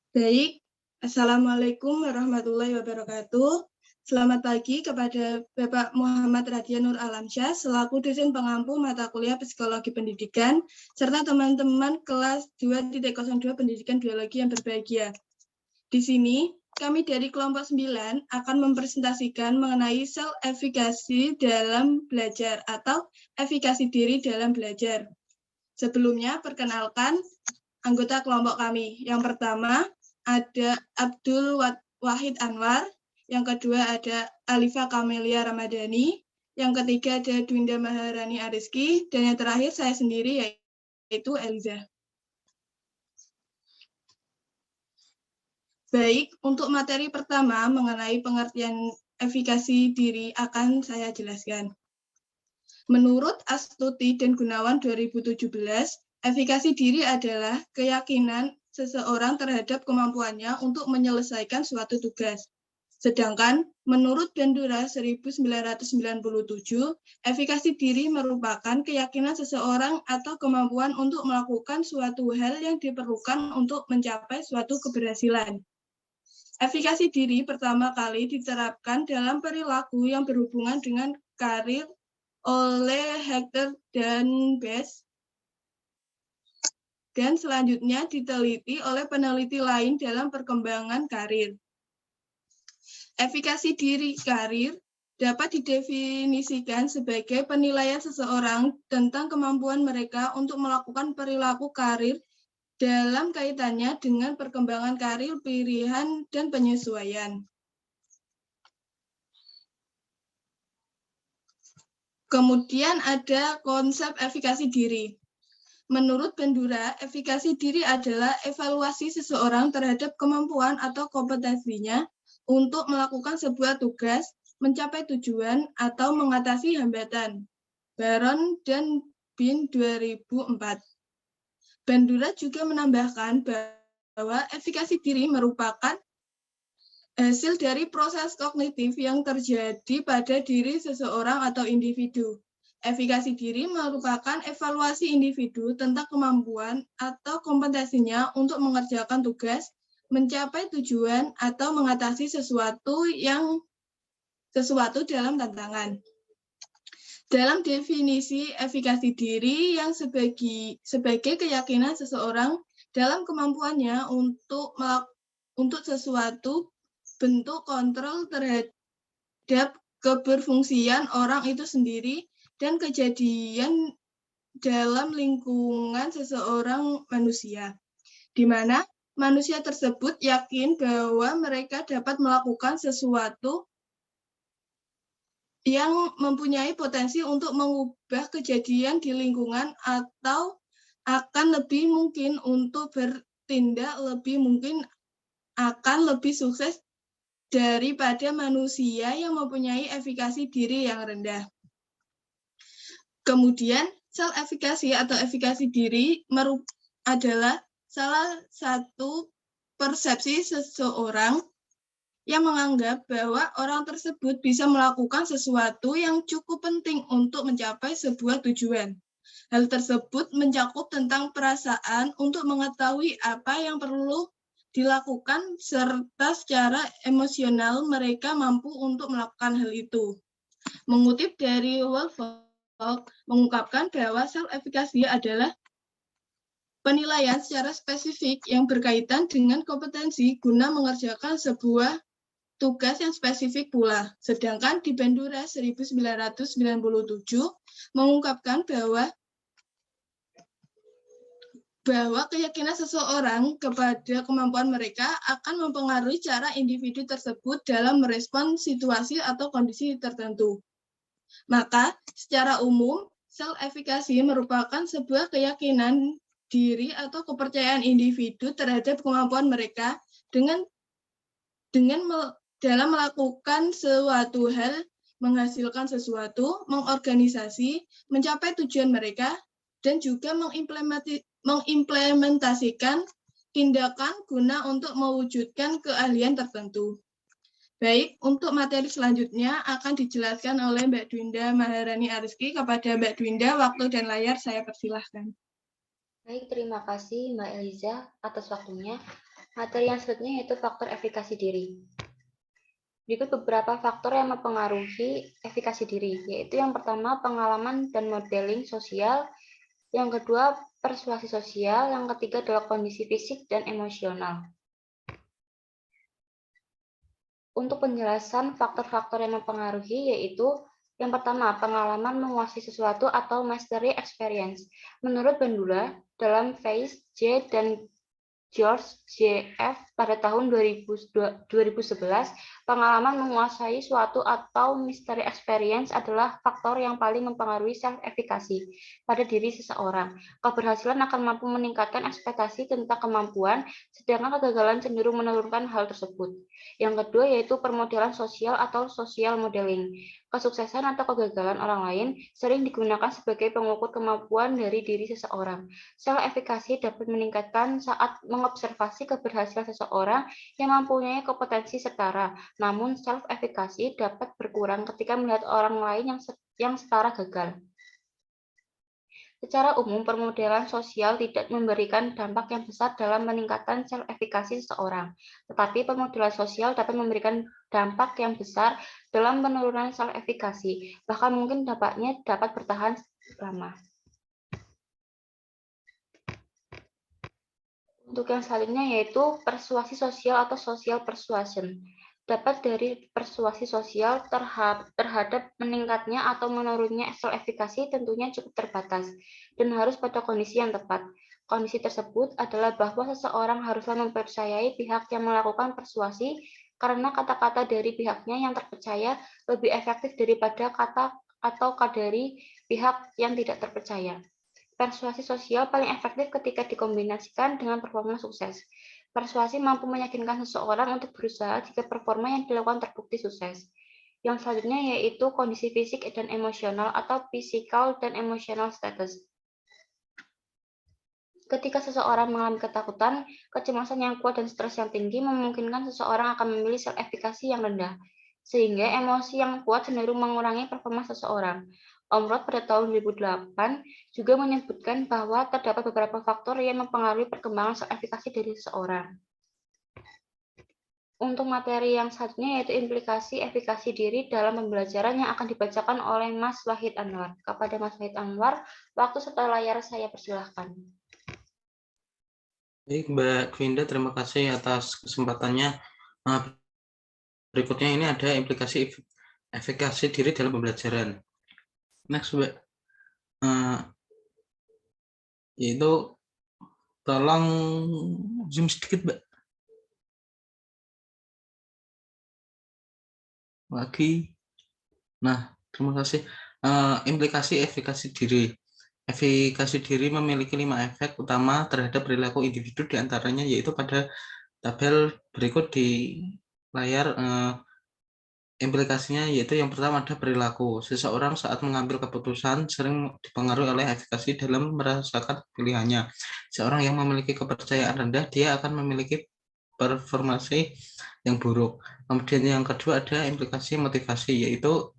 Baik, Assalamualaikum warahmatullahi wabarakatuh. Selamat pagi kepada Bapak Muhammad Radian Nur Alamsyah selaku dosen pengampu mata kuliah Psikologi Pendidikan serta teman-teman kelas 2.02 Pendidikan Biologi yang berbahagia. Di sini, kami dari kelompok 9 akan mempresentasikan mengenai self-efikasi dalam belajar atau efikasi diri dalam belajar. Sebelumnya, perkenalkan anggota kelompok kami. Yang pertama, ada Abdul Wahid Anwar. Yang kedua, ada Alifa Kamelia Ramadhani. Yang ketiga, ada Dwinda Maharani Ariski. Dan yang terakhir, saya sendiri, yaitu Eliza. Baik, untuk materi pertama mengenai pengertian efikasi diri akan saya jelaskan. Menurut Astuti dan Gunawan 2017, efikasi diri adalah keyakinan seseorang terhadap kemampuannya untuk menyelesaikan suatu tugas. Sedangkan menurut Bandura 1997, efikasi diri merupakan keyakinan seseorang atau kemampuan untuk melakukan suatu hal yang diperlukan untuk mencapai suatu keberhasilan. Efikasi diri pertama kali diterapkan dalam perilaku yang berhubungan dengan karir oleh Hector dan Bess, dan selanjutnya diteliti oleh peneliti lain dalam perkembangan karir. Efikasi diri karir dapat didefinisikan sebagai penilaian seseorang tentang kemampuan mereka untuk melakukan perilaku karir dalam kaitannya dengan perkembangan karir, pilihan, dan penyesuaian. Kemudian ada konsep efikasi diri. Menurut Bandura, efikasi diri adalah evaluasi seseorang terhadap kemampuan atau kompetensinya untuk melakukan sebuah tugas, mencapai tujuan, atau mengatasi hambatan. Baron dan Bin 2004. Bandura juga menambahkan bahwa efikasi diri merupakan hasil dari proses kognitif yang terjadi pada diri seseorang atau individu. Efikasi diri merupakan evaluasi individu tentang kemampuan atau kompetensinya untuk mengerjakan tugas, mencapai tujuan, atau mengatasi sesuatu dalam tantangan. Dalam definisi efikasi diri yang sebagai keyakinan seseorang dalam kemampuannya untuk sesuatu bentuk kontrol terhadap keberfungsian orang itu sendiri dan kejadian dalam lingkungan seseorang manusia, di mana manusia tersebut yakin bahwa mereka dapat melakukan sesuatu yang mempunyai potensi untuk mengubah kejadian di lingkungan atau akan lebih mungkin untuk bertindak lebih mungkin akan lebih sukses daripada manusia yang mempunyai efikasi diri yang rendah. Kemudian, self-efikasi atau efikasi diri adalah salah satu persepsi seseorang yang menganggap bahwa orang tersebut bisa melakukan sesuatu yang cukup penting untuk mencapai sebuah tujuan. Hal tersebut mencakup tentang perasaan untuk mengetahui apa yang perlu dilakukan, serta secara emosional mereka mampu untuk melakukan hal itu. Mengutip dari Wolfgang, mengungkapkan bahwa self-efikasi adalah penilaian secara spesifik yang berkaitan dengan kompetensi guna mengerjakan sebuah tugas yang spesifik pula. Sedangkan di Bandura 1997 mengungkapkan bahwa keyakinan seseorang kepada kemampuan mereka akan mempengaruhi cara individu tersebut dalam merespon situasi atau kondisi tertentu. Maka, secara umum, self-efikasi merupakan sebuah keyakinan diri atau kepercayaan individu terhadap kemampuan mereka dalam melakukan suatu hal, menghasilkan sesuatu, mengorganisasi, mencapai tujuan mereka, dan juga mengimplementasikan tindakan guna untuk mewujudkan keahlian tertentu. Baik, untuk materi selanjutnya akan dijelaskan oleh Mbak Dwinda Maharani Ariski. Kepada Mbak Dwinda, waktu dan layar saya persilahkan. Baik, terima kasih Mbak Eliza atas waktunya. Materi yang selanjutnya yaitu faktor efikasi diri. Berikut beberapa faktor yang mempengaruhi efikasi diri, yaitu yang pertama pengalaman dan modeling sosial, yang kedua persuasi sosial, yang ketiga adalah kondisi fisik dan emosional. Untuk penjelasan faktor-faktor yang mempengaruhi yaitu yang pertama, pengalaman menguasai sesuatu atau mastery experience. Menurut Bandura, dalam Weiss, J, dan George J.F. pada tahun 2011, pengalaman menguasai suatu atau mystery experience adalah faktor yang paling mempengaruhi self-efikasi pada diri seseorang. Keberhasilan akan mampu meningkatkan ekspektasi tentang kemampuan, sedangkan kegagalan cenderung menurunkan hal tersebut. Yang kedua yaitu permodelan sosial atau social modeling. Kesuksesan atau kegagalan orang lain sering digunakan sebagai pengukur kemampuan dari diri seseorang. Self-efikasi dapat meningkatkan saat mengobservasi keberhasilan seseorang yang mempunyai kompetensi setara. Namun, self-efikasi dapat berkurang ketika melihat orang lain yang setara gagal. Secara umum, permodelan sosial tidak memberikan dampak yang besar dalam meningkatkan self-efikasi seseorang. Tetapi permodelan sosial dapat memberikan dampak yang besar dalam penurunan self-efikasi. Bahkan mungkin dampaknya dapat bertahan lama. Untuk yang selanjutnya yaitu persuasi sosial atau social persuasion. Dapat dari persuasi sosial terhadap meningkatnya atau menurunnya self-efikasi tentunya cukup terbatas dan harus pada kondisi yang tepat. Kondisi tersebut adalah bahwa seseorang haruslah mempercayai pihak yang melakukan persuasi karena kata-kata dari pihaknya yang terpercaya lebih efektif daripada kata atau dari pihak yang tidak terpercaya. Persuasi sosial paling efektif ketika dikombinasikan dengan performa sukses. Persuasi mampu meyakinkan seseorang untuk berusaha jika performa yang dilakukan terbukti sukses. Yang selanjutnya yaitu kondisi fisik dan emosional atau physical dan emotional status. Ketika seseorang mengalami ketakutan, kecemasan yang kuat dan stres yang tinggi memungkinkan seseorang akan memilih self-efikasi yang rendah, sehingga emosi yang kuat cenderung mengurangi performa seseorang. Om Roth pada tahun 2008 juga menyebutkan bahwa terdapat beberapa faktor yang mempengaruhi perkembangan self-efikasi dari seseorang. Untuk materi yang selanjutnya yaitu implikasi efikasi diri dalam pembelajaran yang akan dibacakan oleh Mas Wahid Anwar. Kepada Mas Wahid Anwar, waktu setelah layar saya persilahkan. Baik, Mbak Gwinda, terima kasih atas kesempatannya. Berikutnya ini ada implikasi efikasi diri dalam pembelajaran. Next, Mbak. Yaitu tolong zoom sedikit, Mbak. Lagi. Nah, terima kasih. Implikasi efikasi diri. Efikasi diri memiliki 5 efek utama terhadap perilaku individu, diantaranya yaitu pada tabel berikut di layar. Implikasinya yaitu yang pertama ada perilaku. Seseorang saat mengambil keputusan sering dipengaruhi oleh efikasi dalam merasakan pilihannya. Seorang yang memiliki kepercayaan rendah, dia akan memiliki performasi yang buruk. Kemudian yang kedua ada implikasi motivasi, yaitu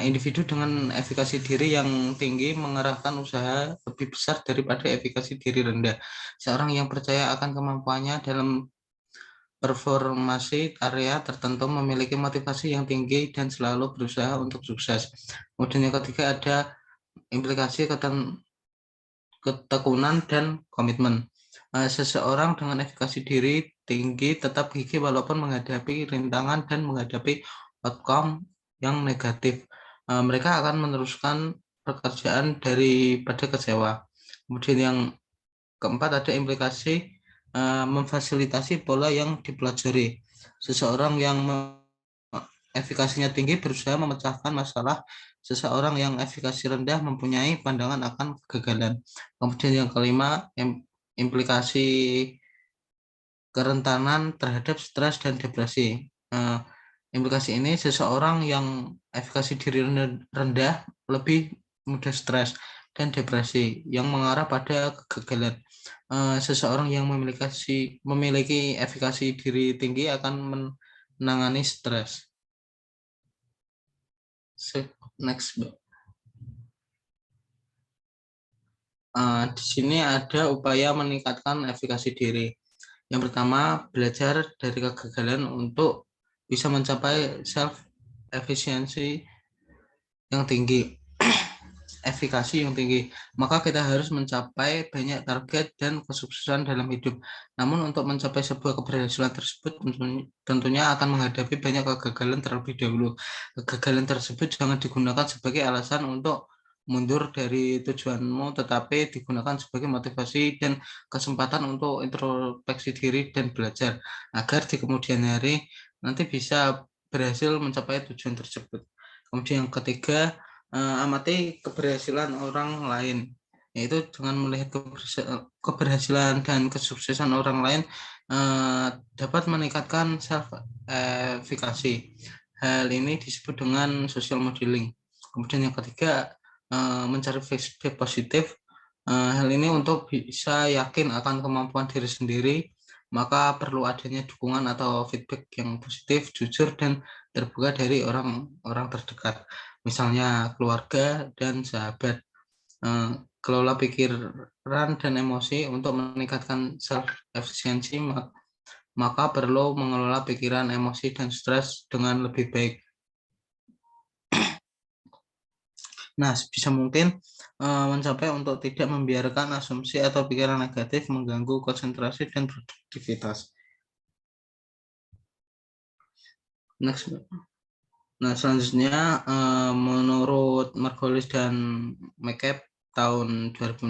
individu dengan efikasi diri yang tinggi mengerahkan usaha lebih besar daripada efikasi diri rendah. Seorang yang percaya akan kemampuannya dalam performasi area tertentu memiliki motivasi yang tinggi dan selalu berusaha untuk sukses. Kemudian yang ketiga ada implikasi ketekunan dan komitmen. Seseorang dengan efikasi diri tinggi tetap gigih walaupun menghadapi rintangan dan menghadapi outcome yang negatif. Mereka akan meneruskan pekerjaan daripada kecewa. Kemudian yang keempat ada implikasi memfasilitasi pola yang dipelajari. Seseorang yang efikasinya tinggi berusaha memecahkan masalah. Seseorang yang efikasi rendah mempunyai pandangan akan kegagalan. Kemudian yang kelima, implikasi kerentanan terhadap stres dan depresi. Implikasi ini seseorang yang efikasi diri rendah lebih mudah stres dan depresi yang mengarah pada kegagalan. Seseorang yang memiliki efikasi diri tinggi akan menangani stres. Next. Di sini ada upaya meningkatkan efikasi diri. Yang pertama, belajar dari kegagalan untuk bisa mencapai self-efficiency yang tinggi, efikasi yang tinggi. Maka kita harus mencapai banyak target dan kesuksesan dalam hidup. Namun untuk mencapai sebuah keberhasilan tersebut tentunya akan menghadapi banyak kegagalan terlebih dahulu. Kegagalan tersebut jangan digunakan sebagai alasan untuk mundur dari tujuanmu, tetapi digunakan sebagai motivasi dan kesempatan untuk introspeksi diri dan belajar agar di kemudian hari nanti bisa berhasil mencapai tujuan tersebut. Kemudian yang ketiga, amati keberhasilan orang lain, yaitu dengan melihat keberhasilan dan kesuksesan orang lain dapat meningkatkan self-efficacy. Hal ini disebut dengan social modeling. Kemudian yang ketiga, mencari feedback positif. Hal ini untuk bisa yakin akan kemampuan diri sendiri, maka perlu adanya dukungan atau feedback yang positif, jujur, dan terbuka dari orang-orang terdekat, misalnya keluarga dan sahabat. Kelola pikiran dan emosi untuk meningkatkan self-efficiency, maka perlu mengelola pikiran, emosi, dan stres dengan lebih baik. Nah, sebisa mungkin mencapai untuk tidak membiarkan asumsi atau pikiran negatif mengganggu konsentrasi dan produktivitas. Next. Nah, selanjutnya menurut Margolis dan McCabe tahun 2006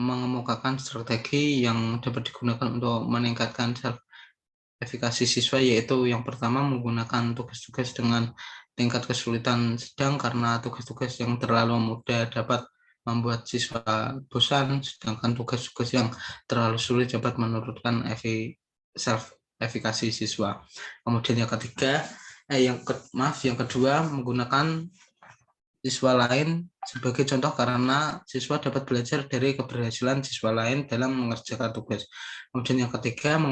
mengemukakan strategi yang dapat digunakan untuk meningkatkan self-efficacy siswa, yaitu yang pertama menggunakan tugas-tugas dengan tingkat kesulitan sedang karena tugas-tugas yang terlalu mudah dapat membuat siswa bosan, sedangkan tugas-tugas yang terlalu sulit dapat menurunkan self-efficacy siswa. Kemudian yang ketiga, yang kedua, menggunakan siswa lain sebagai contoh karena siswa dapat belajar dari keberhasilan siswa lain dalam mengerjakan tugas. Kemudian yang ketiga,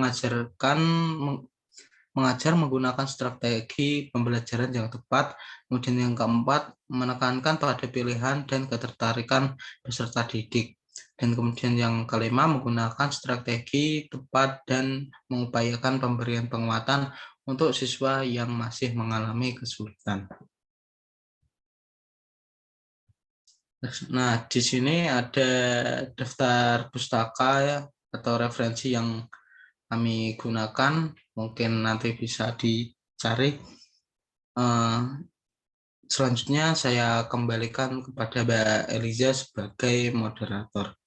mengajar menggunakan strategi pembelajaran yang tepat. Kemudian yang keempat, menekankan pada pilihan dan ketertarikan peserta didik. Dan kemudian yang kelima, menggunakan strategi tepat dan mengupayakan pemberian penguatan untuk siswa yang masih mengalami kesulitan. Nah, di sini ada daftar pustaka ya, atau referensi yang kami gunakan, mungkin nanti bisa dicari. Selanjutnya saya kembalikan kepada Mbak Eliza sebagai moderator.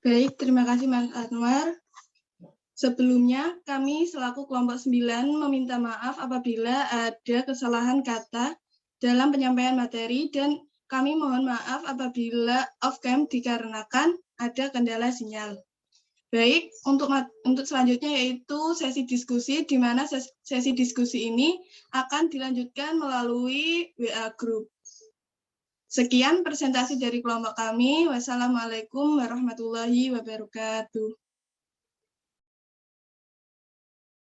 Baik, terima kasih Mas Anwar. Sebelumnya, kami selaku kelompok 9 meminta maaf apabila ada kesalahan kata dalam penyampaian materi dan kami mohon maaf apabila off-cam dikarenakan ada kendala sinyal. Baik, untuk selanjutnya yaitu sesi diskusi, di mana sesi diskusi ini akan dilanjutkan melalui WA Group. Sekian presentasi dari kelompok kami. Wassalamualaikum warahmatullahi wabarakatuh.